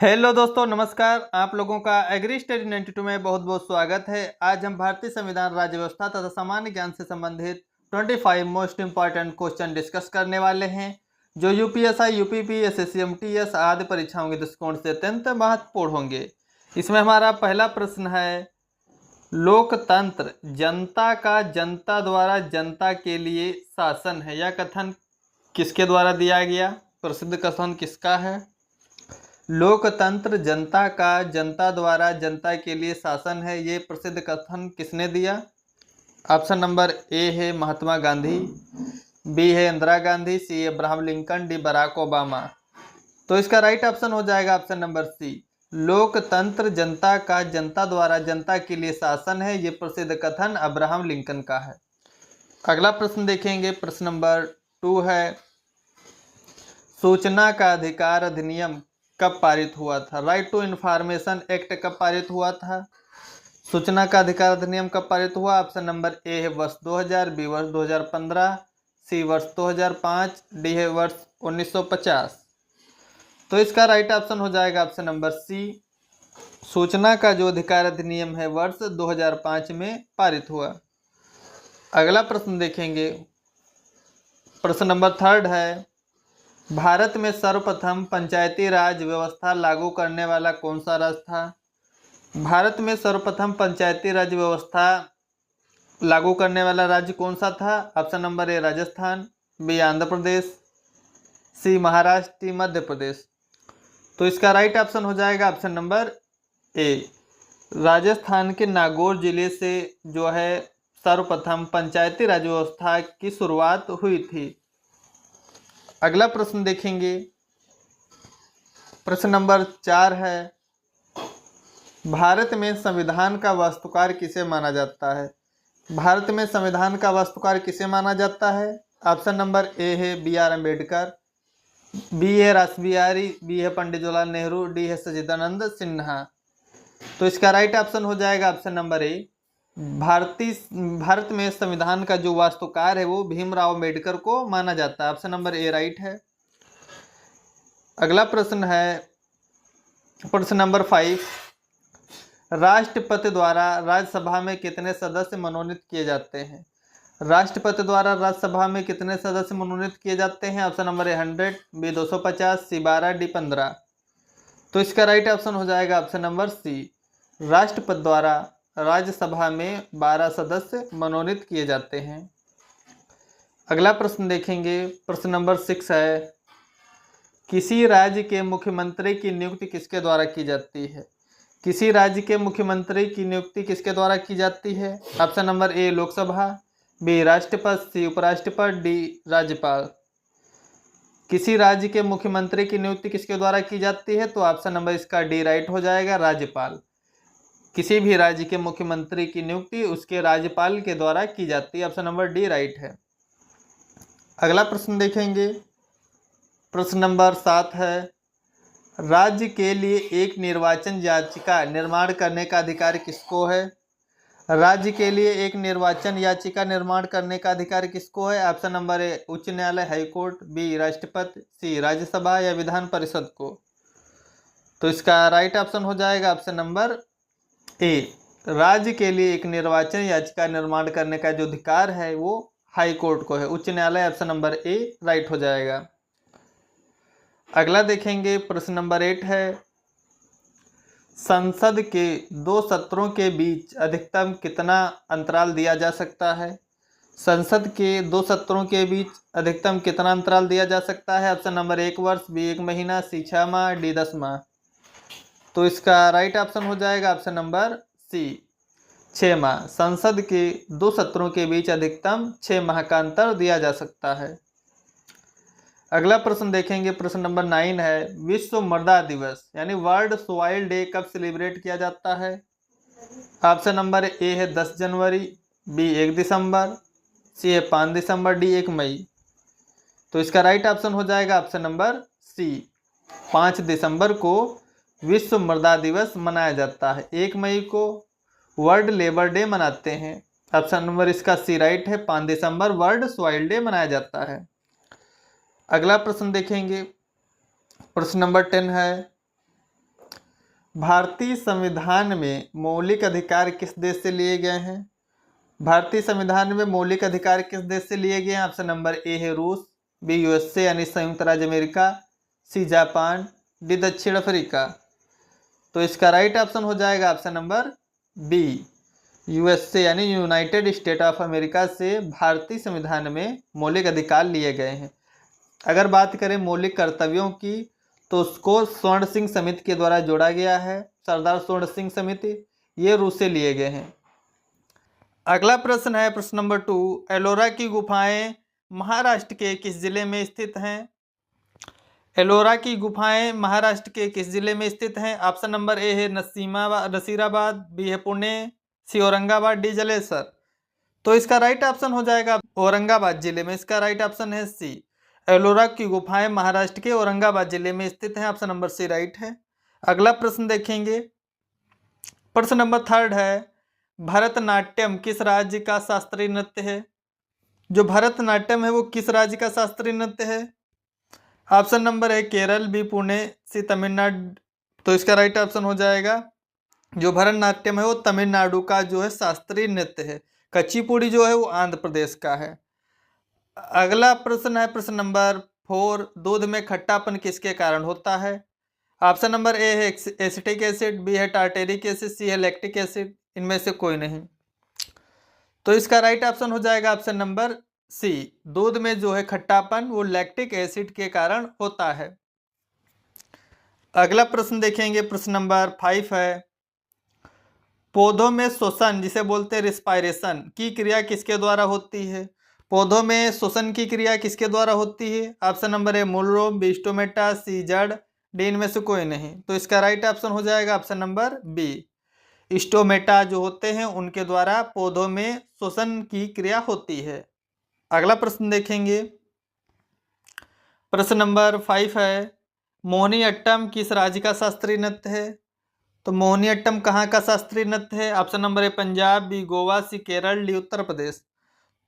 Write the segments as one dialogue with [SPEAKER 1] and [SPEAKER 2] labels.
[SPEAKER 1] Hello दोस्तों, नमस्कार। आप लोगों का एग्री स्टडी 92 में बहुत बहुत स्वागत है। आज हम भारतीय संविधान, राज्य व्यवस्था तथा सामान्य ज्ञान से संबंधित 25 मोस्ट इंपॉर्टेंट क्वेश्चन डिस्कस करने वाले हैं, जो यूपीएसआई, यूपीपी, एसएससी, आदि परीक्षाओं के दृष्टिकोण से अत्यंत महत्वपूर्ण होंगे। इसमें हमारा पहला प्रश्न है, लोकतंत्र जनता का जनता द्वारा जनता के लिए शासन है। यह कथन किसके द्वारा दिया गया? प्रसिद्ध कथन किसका है? लोकतंत्र जनता का जनता द्वारा जनता के लिए शासन है, ये प्रसिद्ध कथन किसने दिया? ऑप्शन नंबर ए है महात्मा गांधी, बी है Indira Gandhi, C Abraham Lincoln, D Barack Obama. तो इसका राइट ऑप्शन हो जाएगा ऑप्शन नंबर सी। लोकतंत्र जनता का जनता द्वारा जनता के लिए शासन है, ये प्रसिद्ध कथन अब्राहम लिंकन का है। अगला प्रश्न देखेंगे, प्रश्न नंबर 2 है, सूचना का अधिकार अधिनियम कब पारित हुआ था? राइट टू इंफॉर्मेशन एक्ट कब पारित हुआ था? सूचना का अधिकार अधिनियम कब पारित हुआ? ऑप्शन नंबर ए है वर्ष 2000, बी वर्ष 2015, सी वर्ष 2005, डी है वर्ष 1950। तो इसका राइट ऑप्शन हो जाएगा ऑप्शन नंबर सी। सूचना का जो अधिकार अधिनियम है वर्ष 2005 में पारित हुआ। अगला प्रश्न देखेंगे, प्रश्न नंबर 3 है, भारत में सर्वप्रथम पंचायती राज व्यवस्था लागू करने वाला कौन सा राज्य था? भारत में सर्वप्रथम पंचायती राज व्यवस्था लागू करने वाला राज्य कौन सा था? Option number A Rajasthan, B Andhra Pradesh, C Maharashtra, D Madhya Pradesh. तो इसका राइट ऑप्शन हो जाएगा ऑप्शन नंबर ए। राजस्थान के नागौर जिले से जो है सर्वप्रथम पंचायती राज व्यवस्था की शुरुआत हुई थी। अगला प्रश्न देखेंगे, प्रश्न नंबर 4 है, भारत में संविधान का वास्तुकार किसे माना जाता है? भारत में संविधान का वास्तुकार किसे माना जाता है? ऑप्शन नंबर ए है बी आर अम्बेडकर, बी है रासबिहारी, बी है पंडित जवाहरलाल नेहरू, डी है सच्चिदानंद सिन्हा। तो इसका राइट ऑप्शन हो जाएगा ऑप्शन नंबर ए। भारत में संविधान का जो वास्तुकार है वो भीमराव अम्बेडकर को माना जाता है। ऑप्शन नंबर ए राइट है। अगला प्रश्न है, प्रश्न नंबर 5, राष्ट्रपति द्वारा राज्यसभा में कितने सदस्य मनोनीत किए जाते हैं? राष्ट्रपति द्वारा राज्यसभा में कितने सदस्य मनोनीत किए जाते हैं? Option number A 100, B 250, C 12, D 15। तो इसका राइट ऑप्शन हो जाएगा ऑप्शन नंबर सी। राष्ट्रपति द्वारा राज्यसभा में 12 सदस्य मनोनीत किए जाते हैं। अगला प्रश्न देखेंगे, प्रश्न नंबर 6 है, किसी राज्य के मुख्यमंत्री की नियुक्ति किसके द्वारा की जाती है? किसी राज्य के मुख्यमंत्री की नियुक्ति किसके द्वारा की जाती है? Option number A Lok Sabha, B राष्ट्रपति, सी उपराष्ट्रपति, डी राज्यपाल। किसी राज्य के मुख्यमंत्री की नियुक्ति किसके द्वारा की जाती है? तो ऑप्शन नंबर इसका डी राइट हो जाएगा, राज्यपाल। किसी भी राज्य के मुख्यमंत्री की नियुक्ति उसके राज्यपाल के द्वारा की जाती है। ऑप्शन नंबर डी राइट है। अगला प्रश्न देखेंगे, प्रश्न नंबर 7 है, राज्य के लिए एक निर्वाचन याचिका निर्माण करने का अधिकार किसको है? राज्य के लिए एक निर्वाचन याचिका निर्माण करने का अधिकार किसको है? ऑप्शन नंबर ए उच्च न्यायालय, हाईकोर्ट, बी राष्ट्रपति, सी राज्यसभा या विधान परिषद को। तो इसका राइट ऑप्शन हो जाएगा ऑप्शन नंबर ए। राज्य के लिए एक निर्वाचन याचिका निर्माण करने का जो अधिकार है वो हाई कोर्ट को है, उच्च न्यायालय। ऑप्शन नंबर ए राइट हो जाएगा। अगला देखेंगे, प्रश्न नंबर 8 है, संसद के 2 सत्रों के बीच अधिकतम कितना अंतराल दिया जा सकता है? संसद के 2 सत्रों के बीच अधिकतम कितना अंतराल दिया जा सकता है? ऑप्शन नंबर 1 वर्ष, बी 1 महीना, सी 6 माह, डी 10 माह। तो इसका राइट ऑप्शन हो जाएगा ऑप्शन नंबर सी 6 माह। संसद के 2 सत्रों के बीच अधिकतम 6 माह का अंतर दिया जा सकता है। अगला प्रश्न देखेंगे, प्रश्न नंबर 9 है, विश्व मृदा दिवस यानी वर्ल्ड सॉइल डे कब सेलिब्रेट किया जाता है? ऑप्शन नंबर ए है 10 जनवरी, बी 1 दिसंबर, सी है 5 दिसंबर, डी 1 मई। तो इसका राइट ऑप्शन हो जाएगा ऑप्शन नंबर सी। 5 दिसंबर को विश्व मृदा दिवस मनाया जाता है। 1 मई को वर्ल्ड लेबर डे मनाते हैं। ऑप्शन नंबर इसका सी राइट है, 5 दिसंबर वर्ल्ड सॉइल डे मनाया जाता है। अगला प्रश्न देखेंगे, प्रश्न नंबर 10 है, भारतीय संविधान में मौलिक अधिकार किस देश से लिए गए हैं? भारतीय संविधान में मौलिक अधिकार किस देश से लिए गए हैं? ऑप्शन नंबर ए है रूस, बी यूएसए यानी संयुक्त राज्य अमेरिका, सी जापान, डी दक्षिण अफ्रीका। तो इसका राइट ऑप्शन हो जाएगा ऑप्शन नंबर बी, यूएसए यानी यूनाइटेड स्टेट ऑफ अमेरिका से भारतीय संविधान में मौलिक अधिकार लिए गए हैं। अगर बात करें मौलिक कर्तव्यों की तो उसको स्वर्ण सिंह समिति के द्वारा जोड़ा गया है, सरदार स्वर्ण सिंह समिति, ये रूस से लिए गए हैं। अगला प्रश्न है प्रश्न नंबर 2, एलोरा की गुफाएं महाराष्ट्र के किस जिले में स्थित हैं? एलोरा की गुफाएं महाराष्ट्र के किस जिले में स्थित हैं? ऑप्शन नंबर ए है नसीराबाद, बी है पुणे, सी औरंगाबाद, डी जलेसर। तो इसका राइट ऑप्शन हो जाएगा औरंगाबाद जिले में, इसका राइट ऑप्शन है सी। एलोरा की गुफाएं महाराष्ट्र के औरंगाबाद जिले में स्थित हैं, ऑप्शन नंबर सी राइट है। अगला प्रश्न देखेंगे, प्रश्न नंबर 3 है, भरतनाट्यम किस राज्य का शास्त्रीय नृत्य है? जो भरतनाट्यम है वो किस राज्य का शास्त्रीय नृत्य है? ऑप्शन नंबर है केरल, बी पुणे, सी तमिलनाडु। तो इसका राइट ऑप्शन हो जाएगा जो भरतनाट्यम है वो तमिलनाडु का जो है शास्त्रीय नृत्य है। कुचिपुड़ी जो है वो आंध्र प्रदेश का है। अगला प्रश्न है प्रश्न नंबर 4, दूध में खट्टापन किसके कारण होता है? ऑप्शन नंबर ए है एसिटिक एसिड, बी है टार्टेरिक एसिड, सी है लैक्टिक एसिड, इनमें से कोई नहीं। तो इसका राइट ऑप्शन हो जाएगा ऑप्शन नंबर सी, दूध में जो है खट्टापन वो लैक्टिक एसिड के कारण होता है। अगला प्रश्न देखेंगे प्रश्न नंबर 5 है, पौधों में श्वसन जिसे बोलते हैं रिस्पायरेशन की क्रिया किसके द्वारा होती है? पौधों में श्वसन की क्रिया किसके द्वारा होती है? ऑप्शन नंबर ए मूलरोम, बी स्टोमेटा, सी जड़, डी इनमें से कोई नहीं। तो इसका राइट ऑप्शन हो जाएगा ऑप्शन नंबर बी, स्टोमेटा जो होते हैं उनके द्वारा पौधों में श्वसन की क्रिया होती है। अगला प्रश्न देखेंगे प्रश्न नंबर 5 है, मोहिनीअट्टम किस राज्य का शास्त्रीय नृत्य है? तो मोहिनीअट्टम कहाँ का शास्त्रीय नृत्य है? Option number A Punjab, B Goa, C Kerala, D Uttar Pradesh.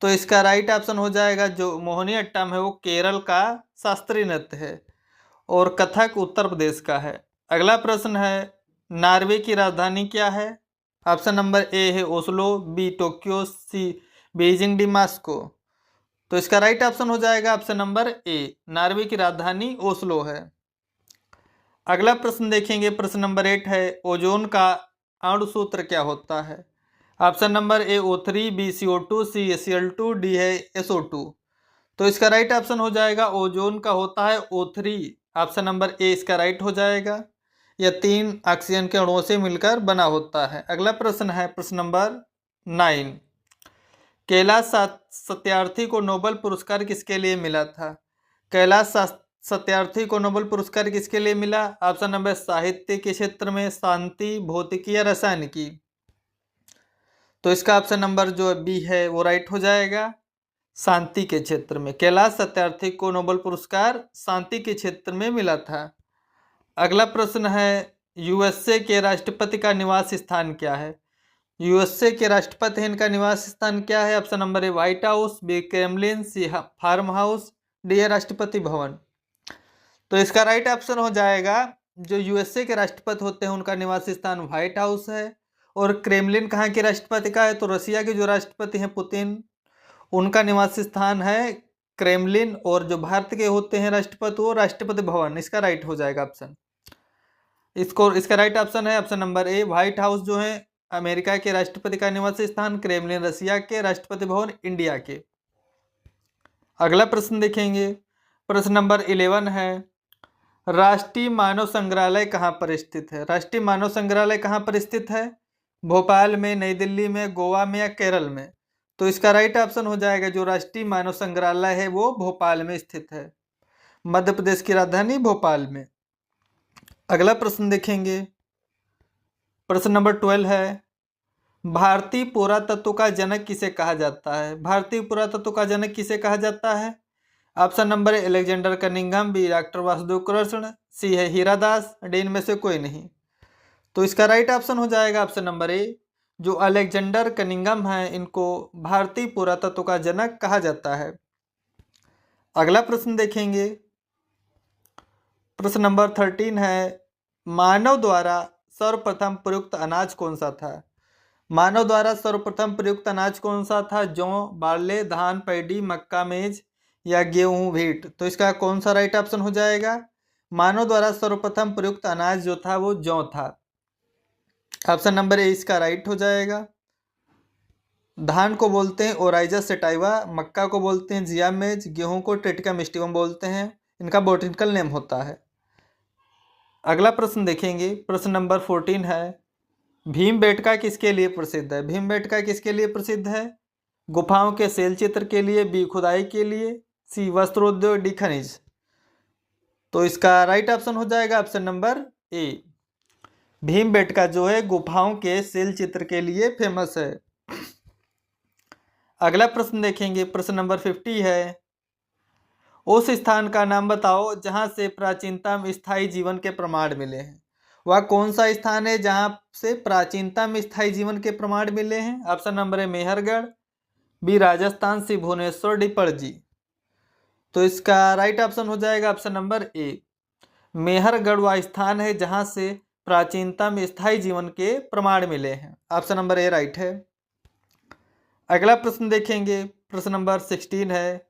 [SPEAKER 1] तो इसका राइट ऑप्शन हो जाएगा जो मोहिनीअट्टम है वो केरल का शास्त्रीय नृत्य है और कथक उत्तर प्रदेश का है। अगला प्रश्न है, नॉर्वे की राजधानी क्या है? ऑप्शन नंबर ए है ओस्लो, बी टोक्यो, सी बीजिंग, डी मॉस्को। तो इसका राइट ऑप्शन हो जाएगा ऑप्शन नंबर ए, नॉर्वे की राजधानी ओस्लो है। अगला प्रश्न देखेंगे प्रश्न नंबर 8 है, ओजोन का अणु सूत्र क्या होता है? Option number A O3, B CO2, C Cl2, D है SO2। तो इसका राइट ऑप्शन हो जाएगा ओजोन का होता है O3, ऑप्शन नंबर ए इसका राइट हो जाएगा। यह 3 ऑक्सीजन के अणुओं से मिलकर बना होता है। अगला प्रश्न है प्रश्न नंबर 9, कैलाश सत्यार्थी को नोबेल पुरस्कार किसके लिए मिला था? कैलाश सत्यार्थी को नोबेल पुरस्कार किसके लिए मिला? ऑप्शन नंबर साहित्य के क्षेत्र में, शांति, भौतिकी या रसायनिकी। तो इसका ऑप्शन नंबर जो बी है वो राइट हो जाएगा, शांति के क्षेत्र में। कैलाश सत्यार्थी को नोबेल पुरस्कार शांति के क्षेत्र में मिला था। अगला प्रश्न है, यूएसए के राष्ट्रपति का निवास स्थान क्या है? यूएसए के राष्ट्रपति हैं इनका निवास स्थान क्या है? Option number A White House, B Kremlin, C farm house, D है राष्ट्रपति भवन। तो इसका राइट ऑप्शन हो जाएगा जो यूएसए के राष्ट्रपति होते हैं उनका निवास स्थान व्हाइट हाउस है। और क्रेमलिन कहाँ के राष्ट्रपति का है? तो रशिया के जो राष्ट्रपति हैं पुतिन, उनका निवास स्थान है क्रेमलिन। और जो भारत के होते हैं राष्ट्रपति वो राष्ट्रपति भवन। इसका राइट हो जाएगा ऑप्शन, इसका राइट ऑप्शन है option number A, White house जो है अमेरिका के राष्ट्रपति का निवास स्थान, क्रेमलिन रशिया के, राष्ट्रपति भवन इंडिया के। अगला प्रश्न देखेंगे प्रश्न नंबर 11 है, राष्ट्रीय मानव संग्रहालय कहाँ पर स्थित है? राष्ट्रीय मानव संग्रहालय कहाँ पर स्थित है? भोपाल में, नई दिल्ली में, गोवा में या केरल में? तो इसका राइट ऑप्शन हो जाएगा जो राष्ट्रीय मानव संग्रहालय है वो भोपाल में स्थित है, मध्य प्रदेश की राजधानी भोपाल में। अगला प्रश्न देखेंगे प्रश्न नंबर 12 है, भारतीय पुरातत्व का जनक किसे कहा जाता है? भारतीय पुरातत्व का जनक किसे कहा जाता है? Option number A Alexander Cunningham, B doctor Vasudev Krishna, C है हीरादास, डी इनमें से कोई नहीं। तो इसका राइट ऑप्शन हो जाएगा ऑप्शन नंबर ए, जो अलेक्जेंडर कनिंघम है इनको भारतीय पुरातत्व का जनक कहा जाता है। अगला प्रश्न देखेंगे प्रश्न नंबर 13 है, मानव द्वारा सर्वप्रथम प्रयुक्त अनाज कौन सा था? मानव द्वारा सर्वप्रथम प्रयुक्त अनाज कौन सा था? जौ, बार्ले, धान, पैडी, मक्का, मेज या गेहूं, व्हीट? तो इसका कौन सा राइट ऑप्शन हो जाएगा? मानव द्वारा सर्वप्रथम प्रयुक्त अनाज जो था वो जौ था। ऑप्शन नंबर ए इसका राइट हो जाएगा। धान को बोलते हैं ओराइजस सेटाइवा, मक्का को बोलते हैं जिया मेज, गेहूं को ट्रिटिका मिस्टिवम बोलते हैं। इनका बॉटनिकल नेम होता है। अगला प्रश्न देखेंगे, प्रश्न नंबर 14 है, भीमबेटका किसके लिए प्रसिद्ध है? भीमबेटका किसके लिए प्रसिद्ध है? गुफाओं के शैल चित्र के लिए, बी खुदाई के लिए, सी वस्त्रोद्योग, डी खनिज? तो इसका राइट ऑप्शन हो जाएगा ऑप्शन नंबर ए। भीमबेटका जो है गुफाओं के शैल चित्र के लिए फेमस है। अगला प्रश्न देखेंगे, प्रश्न नंबर 50 है, उस स्थान का नाम बताओ जहां से प्राचीनतम स्थायी जीवन के प्रमाण मिले हैं। वह कौन सा स्थान है जहां से प्राचीनतम स्थायी जीवन के प्रमाण मिले हैं? Option number A Mehrgarh, B Rajasthan, C Bhubaneswar, D Panaji? तो इसका राइट ऑप्शन हो जाएगा ऑप्शन नंबर ए। मेहरगढ़ वह स्थान है जहां से प्राचीनतम स्थायी जीवन के प्रमाण मिले हैं। ऑप्शन नंबर ए राइट है। अगला प्रश्न देखेंगे, प्रश्न नंबर 16 है,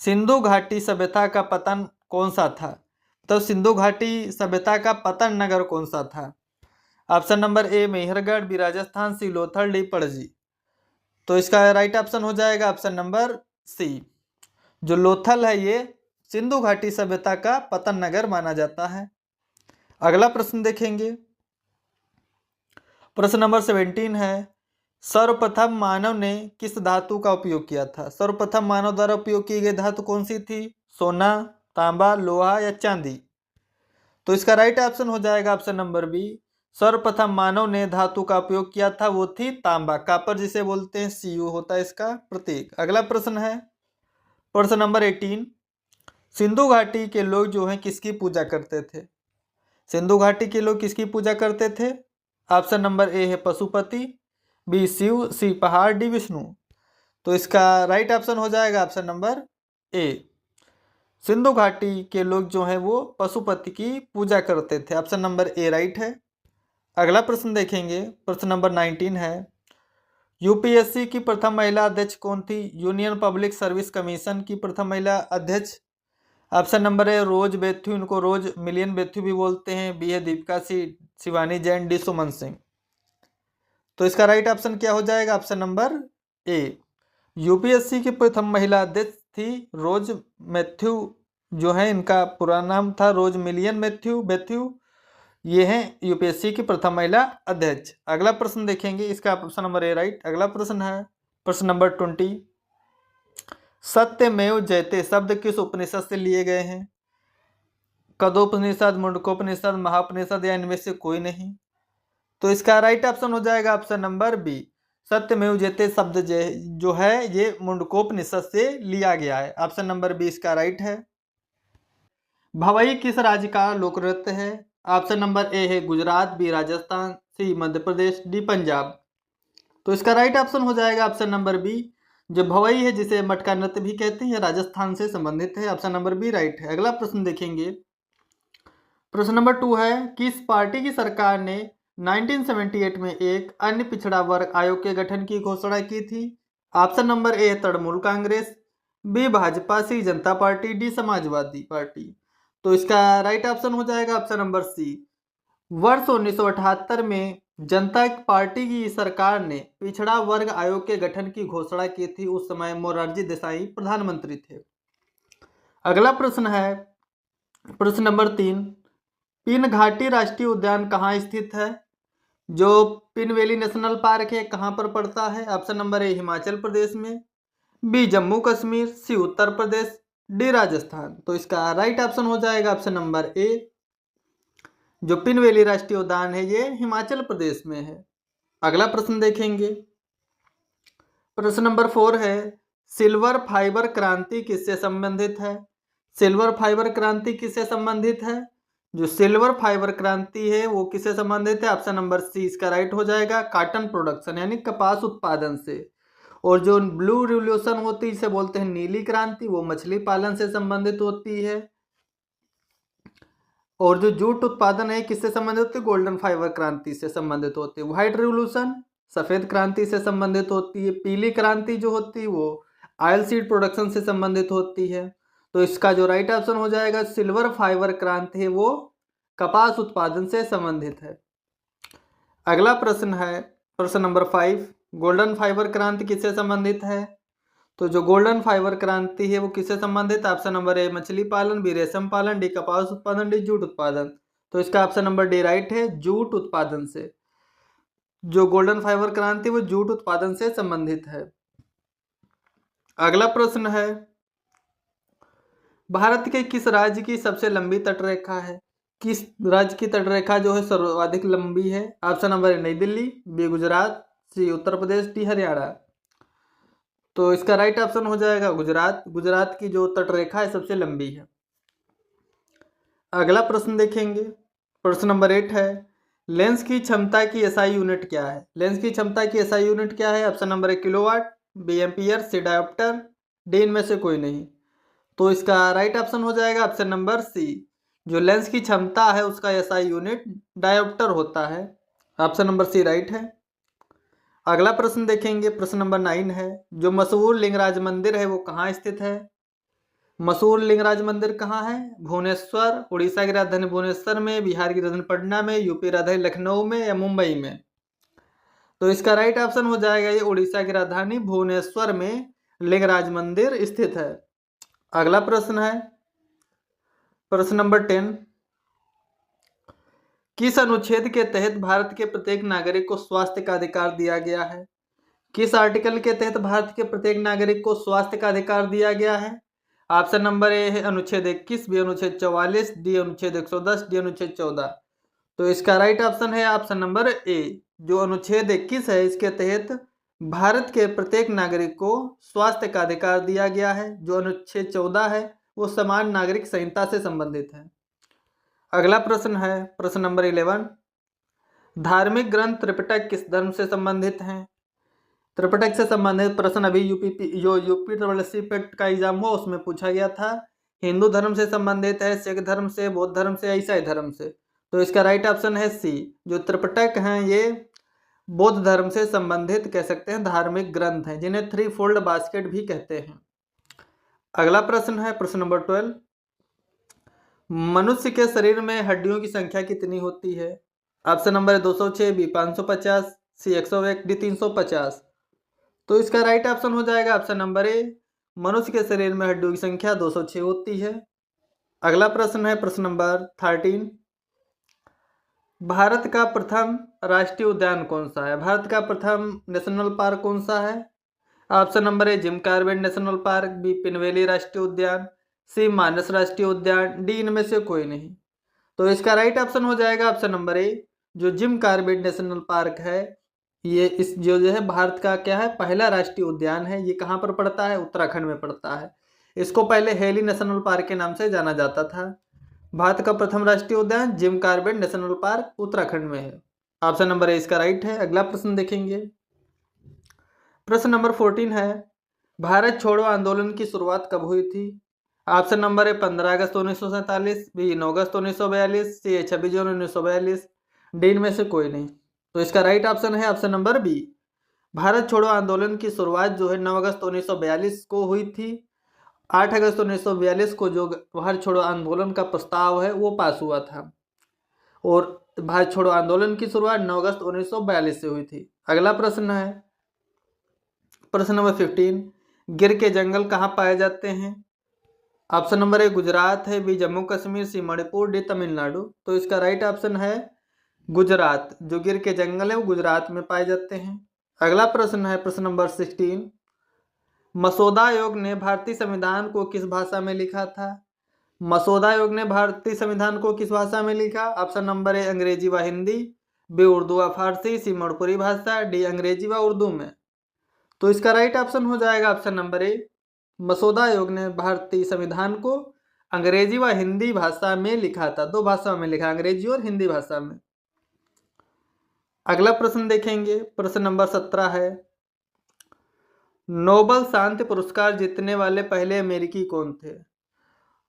[SPEAKER 1] सिंधु घाटी सभ्यता का पतन कौन सा था? तो सिंधु घाटी सभ्यता का पतन नगर कौन सा था? Option number A Mehrgarh, B Rajasthan, C Lothal, D Panaji? तो इसका राइट ऑप्शन हो जाएगा ऑप्शन नंबर सी। जो लोथल है ये सिंधु घाटी सभ्यता का पतन नगर माना जाता है। अगला प्रश्न देखेंगे, प्रश्न नंबर 17 है, सर्वप्रथम मानव ने किस धातु का उपयोग किया था? सर्वप्रथम मानव द्वारा उपयोग की गई धातु कौन सी थी? सोना, तांबा, लोहा या चांदी? तो इसका राइट ऑप्शन हो जाएगा ऑप्शन नंबर बी। सर्वप्रथम मानव ने धातु का उपयोग किया था वो थी तांबा, कापर जिसे बोलते हैं, Cu होता है इसका प्रतीक। अगला प्रश्न है, प्रश्न नंबर 18, सिंधु घाटी के लोग जो हैं किसकी पूजा करते थे? सिंधु घाटी के लोग किसकी पूजा करते थे? ऑप्शन नंबर ए है पशुपति, बी शिव, सी पहाड़, डी विष्णु? तो इसका राइट ऑप्शन हो जाएगा ऑप्शन नंबर ए। सिंधु घाटी के लोग जो हैं वो पशुपति की पूजा करते थे। ऑप्शन नंबर ए राइट है। अगला प्रश्न देखेंगे, प्रश्न नंबर 19 है, यूपीएससी की प्रथम महिला अध्यक्ष कौन थी? यूनियन पब्लिक सर्विस कमीशन की प्रथम महिला अध्यक्ष? ऑप्शन नंबर ए रोज बेथ्यू, इनको रोज मिलियन बेथ्यू भी बोलते हैं, बी है दीपिका शिवानी जैन, डी सुमन सिंह? तो इसका राइट ऑप्शन क्या हो जाएगा ऑप्शन नंबर ए। यूपीएससी की प्रथम महिला अध्यक्ष थी रोज मैथ्यू, जो है इनका पूरा नाम था रोज मिलियन बेथ्यू। ये हैं यूपीएससी की प्रथम महिला अध्यक्ष। अगला प्रश्न देखेंगे, इसका ऑप्शन नंबर ए राइट। अगला प्रश्न है, प्रश्न नंबर 20, सत्यमेव जयते शब्द किस उपनिषद से लिए गए हैं? कठोपनिषद, मुंडकोपनिषद, महाउपनिषद या इनमें से कोई नहीं? तो इसका राइट ऑप्शन हो जाएगा ऑप्शन नंबर बी। सत्यमेव जयते शब्द जो है ये मुंडकोपनिषद से लिया गया है। ऑप्शन नंबर बी इसका राइट है। भवई किस राज्य का लोक नृत्य है? ऑप्शन नंबर ए है गुजरात, बी राजस्थान, सी मध्य प्रदेश, डी पंजाब? तो इसका राइट ऑप्शन हो जाएगा ऑप्शन नंबर बी। जो भवई है जिसे मटका नृत्य भी कहते हैं, राजस्थान से संबंधित है। ऑप्शन नंबर बी राइट है। अगला प्रश्न देखेंगे, प्रश्न नंबर 2 है, किस पार्टी की सरकार ने 1978 में एक अन्य पिछड़ा वर्ग आयोग के गठन की घोषणा की थी? Option number A Trinamool Congress, B Bhajpa, C Janata Party, D Samajwadi party? तो इसका राइट ऑप्शन हो जाएगा ऑप्शन नंबर सी। वर्ष 1978 में जनता पार्टी की सरकार ने पिछड़ा वर्ग आयोग के गठन की घोषणा की थी। उस समय मोरारजी देसाई प्रधानमंत्री थे। अगला प्रश्न है, प्रश्न नंबर 3, पिन घाटी राष्ट्रीय उद्यान कहाँ स्थित है? जो पिन वैली नेशनल पार्क है कहाँ पर पड़ता है? ऑप्शन नंबर ए हिमाचल प्रदेश में, बी जम्मू कश्मीर, सी उत्तर प्रदेश, डी राजस्थान? तो इसका राइट ऑप्शन हो जाएगा ऑप्शन नंबर ए। जो पिन वैली राष्ट्रीय उद्यान है ये हिमाचल प्रदेश में है। अगला प्रश्न देखेंगे, प्रश्न नंबर 4 है, सिल्वर फाइबर क्रांति किससे संबंधित है? सिल्वर फाइबर क्रांति किससे संबंधित है? जो सिल्वर फाइबर क्रांति है वो किससे संबंधित है? ऑप्शन नंबर सी इसका राइट हो जाएगा, कॉटन प्रोडक्शन यानी कपास उत्पादन से। और जो ब्लू रिवोल्यूशन होती है जिसे बोलते हैं नीली क्रांति, वो मछली पालन से संबंधित होती है। और जो जूट उत्पादन है किससे संबंधित होती है? गोल्डन फाइबर क्रांति से संबंधित होती है। व्हाइट रिवोल्यूशन सफेद क्रांति से संबंधित होती है। पीली क्रांति जो होती है वो ऑयल सीड प्रोडक्शन से संबंधित होती है। तो इसका जो राइट ऑप्शन हो जाएगा सिल्वर फाइबर क्रांति है वो कपास उत्पादन से संबंधित है। अगला प्रश्न है प्रश्न नंबर 5, गोल्डन फाइबर क्रांति किससे संबंधित है? तो जो गोल्डन फाइबर क्रांति है वो किससे संबंधित है? ऑप्शन नंबर ए मछली पालन, बी रेशम पालन, डी कपास उत्पादन, डी जूट उत्पादन। तो इसका ऑप्शन नंबर डी राइट है, जूट उत्पादन से। जो गोल्डन फाइबर क्रांति वो जूट उत्पादन से संबंधित है। अगला प्रश्न है भारत के किस राज्य की सबसे लंबी तटरेखा है? किस राज्य की तटरेखा जो है सर्वाधिक लंबी है? ऑप्शन नंबर ए नई दिल्ली, बी गुजरात, सी उत्तर प्रदेश, डी हरियाणा। तो इसका राइट ऑप्शन हो जाएगा गुजरात। गुजरात की जो तटरेखा है सबसे लंबी है। अगला प्रश्न देखेंगे, प्रश्न नंबर 8 है लेंस की क्षमता की एसआई यूनिट क्या है? लेंस की क्षमता की एसआई यूनिट क्या है? Option number A kilowatt, B ampere, C dioptre, D इनमें से कोई नहीं। तो इसका राइट ऑप्शन हो जाएगा ऑप्शन नंबर सी। जो लेंस की क्षमता है उसका एसआई यूनिट डायोप्टर होता है। ऑप्शन नंबर सी राइट है। अगला प्रश्न देखेंगे, प्रश्न नंबर 9 है जो मशहूर लिंगराज मंदिर है वो कहाँ स्थित है? मशहूर लिंगराज मंदिर कहाँ है? भुवनेश्वर, उड़ीसा की राजधानी भुवनेश्वर में, बिहार की राजधानी पटना में, यूपी राजधानी लखनऊ में या मुंबई में? तो इसका राइट ऑप्शन हो जाएगा ये उड़ीसा की राजधानी भुवनेश्वर में लिंगराज मंदिर स्थित है। अगला प्रश्न है प्रश्न नंबर 10, किस अनुच्छेद के तहत भारत के प्रत्येक नागरिक को स्वास्थ्य का अधिकार दिया गया है? किस आर्टिकल के तहत भारत के प्रत्येक नागरिक को स्वास्थ्य का अधिकार दिया गया है? ऑप्शन नंबर ए है अनुच्छेद 21, बी अनुच्छेद 44, डी अनुच्छेद 110, डी अनुच्छेद 14। तो इसका राइट ऑप्शन है ऑप्शन नंबर ए। जो अनुच्छेद 21 है इसके तहत भारत के प्रत्येक नागरिक को स्वास्थ्य का अधिकार दिया गया है। जो अनुच्छेद 14 है वो समान नागरिक संहिता से संबंधित है। अगला प्रश्न है प्रश्न नंबर 11, धार्मिक ग्रंथ त्रिपिटक किस धर्म से संबंधित हैं? त्रिपिटक से संबंधित प्रश्न अभी यूपी ट्रिपल पेट का एग्जाम हुआ उसमें पूछा गया था। हिंदू धर्म से संबंधित है, सिख धर्म से, बौद्ध धर्म से, ईसाई धर्म से। तो इसका राइट ऑप्शन है सी। जो त्रिपिटक हैं ये बौद्ध धर्म से संबंधित कह सकते हैं धार्मिक ग्रंथ हैं जिन्हें 3 फोल्ड बास्केट भी कहते हैं। अगला प्रश्न है प्रश्न नंबर 12, मनुष्य के शरीर में हड्डियों की संख्या कितनी होती है? ऑप्शन नंबर 206, बी 550, सी 101, डी 350। तो इसका राइट ऑप्शन हो जाएगा ऑप्शन नंबर ए। मनुष्य के शरीर में हड्डियों की संख्या 206 होती है। अगला प्रश्न है प्रश्न नंबर 13, भारत का प्रथम राष्ट्रीय उद्यान कौन सा है? भारत का प्रथम नेशनल पार्क कौन सा है? Option number A Jim Corbett national park, B Pin Valley राष्ट्रीय उद्यान, सी मानस राष्ट्रीय उद्यान, डी इनमें से कोई नहीं। तो इसका राइट ऑप्शन हो जाएगा ऑप्शन नंबर ए। जो जिम कॉर्बेट नेशनल पार्क है ये इस जो है भारत का क्या है पहला राष्ट्रीय उद्यान है। ये कहाँ पर पड़ता है? उत्तराखंड में पड़ता है। इसको पहले हेली नेशनल पार्क के नाम से जाना जाता था। भारत का प्रथम राष्ट्रीय उद्यान gym Corbett national park Uttarakhand में है। ऑप्शन नंबर ए इसका राइट है। अगला प्रश्न देखेंगे, प्रश्न नंबर 14 है भारत छोड़ो आंदोलन की शुरुआत कब हुई थी? ऑप्शन नंबर ए 15 अगस्त 1947, बी 9 अगस्त 1942, सी 26 जून 1942, डी इनमें से कोई नहीं। तो इसका राइट ऑप्शन है ऑप्शन नंबर बी। भारत छोड़ो आंदोलन की शुरुआत जो है 9 अगस्त 1942 को हुई थी। 8 अगस्त 1942 को जो भारत छोड़ो आंदोलन का प्रस्ताव है वो पास हुआ था और भारत छोड़ो आंदोलन की शुरुआत 9 अगस्त 1942 से हुई थी। अगला प्रश्न है प्रश्न नंबर 15, गिर के जंगल कहाँ पाए जाते हैं? ऑप्शन नंबर ए गुजरात है, बी जम्मू कश्मीर, सी मणिपुर, डी तमिलनाडु। तो इसका राइट ऑप्शन है गुजरात। जो गिर के जंगल है वो गुजरात में पाए जाते हैं। अगला प्रश्न है प्रश्न नंबर 16, मसौदा आयोग ने भारतीय संविधान को किस भाषा में लिखा था? मसौदा आयोग ने भारतीय संविधान को किस भाषा में लिखा? ऑप्शन नंबर ए अंग्रेजी व हिंदी, बी उर्दू व फारसी, सी मणिपुरी भाषा, डी अंग्रेजी व उर्दू में। तो इसका राइट ऑप्शन हो जाएगा ऑप्शन नंबर ए। मसौदा आयोग ने भारतीय संविधान को अंग्रेजी व हिंदी भाषा में लिखा था। 2 भाषाओं में लिखा, अंग्रेजी और हिंदी भाषा में। अगला प्रश्न देखेंगे, प्रश्न नंबर 17 है नोबल शांति पुरस्कार जीतने वाले पहले अमेरिकी कौन थे?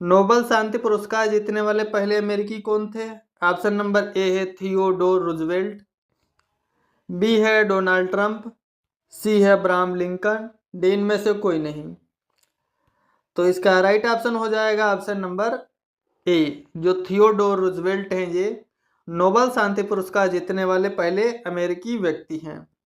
[SPEAKER 1] नोबेल शांति पुरस्कार जीतने वाले पहले अमेरिकी कौन थे? ऑप्शन नंबर ए है थियोडोर रूजवेल्ट, बी है डोनाल्ड ट्रंप, सी है अब्राहम लिंकन, डी इनमें से कोई नहीं। तो इसका राइट ऑप्शन हो जाएगा ऑप्शन नंबर ए। जो थियोडोर रूजवेल्ट हैं ये नोबेल शांति पुरस्कार जीतने वाले पहले अमेरिकी व्यक्ति हैं।